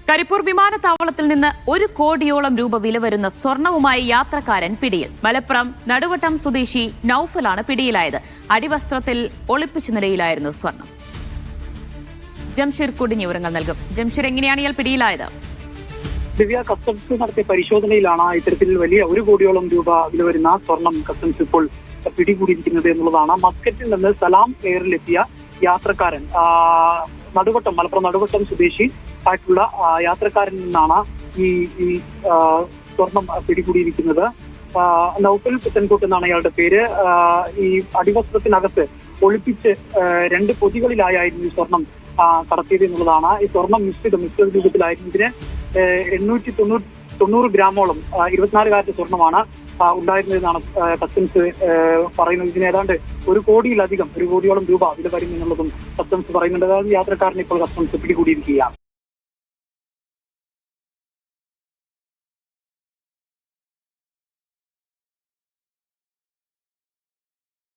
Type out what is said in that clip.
കരിപ്പൂർ വിമാനത്താവളത്തിൽ നിന്ന് 1 കോടിയോളം രൂപ വില വരുന്ന സ്വർണവുമായി യാത്രക്കാരൻ പിടിയിൽ. മലപ്പുറം നടുവട്ടം സ്വദേശി നൌഫലാണ് പിടിയിലായത്. അടിവസ്ത്രത്തിൽ ഒളിപ്പിച്ച നിലയിലായിരുന്നു സ്വർണം. ജംഷീർ കുടിഞ്ഞ വിവരങ്ങൾ നൽകും. ജംഷീർ, എങ്ങനെയാണ് ഇയാൾ പിടിയിലായത്? ദിവ്യ, കസ്റ്റംസ് നടത്തിയ പരിശോധനയിലാണ് ഇത്തരത്തിൽ വലിയ 1 കോടിയോളം രൂപ വില വരുന്ന സ്വർണം കസ്റ്റംസ് ഇപ്പോൾ പിടികൂടിയിരിക്കുന്നത് എന്നുള്ളതാണ്. മസ്കറ്റിൽ നിന്ന് സലാം എയറിലെത്തിയ യാത്രക്കാരൻ മലപ്പുറം നടുവട്ടം സ്വദേശി ആയിട്ടുള്ള യാത്രക്കാരിൽ നിന്നാണ് ഈ സ്വർണം പിടികൂടിയിരിക്കുന്നത്. നൌഫൽ പുത്തൻകോട്ട് എന്നാണ് അയാളുടെ പേര്. ഈ അടിവസ്ത്രത്തിനകത്ത് ഒളിപ്പിച്ച് 2 പൊതികളിലായിരുന്നു ഈ സ്വർണം കടത്തിയത് എന്നുള്ളതാണ്. ഈ സ്വർണം മിശ്രിത രൂപത്തിലായിരുന്നു. ഇതിന് 890 ഗ്രാമോളം 24 കാരറ്റ് സ്വർണമാണ് ഉണ്ടായിരുന്നതെന്നാണ് കസ്റ്റംസ് പറയുന്നത്. ഇതിന് ഏതാണ്ട് 1 കോടിയിലധികം 1 കോടിയോളം രൂപ വില വരും എന്നുള്ളതും കസ്റ്റംസ് പറയുന്നുണ്ട്. അതായത് യാത്രക്കാരനെ ഇപ്പോൾ കസ്റ്റംസ് പിടികൂടിയിരിക്കുകയാണ്.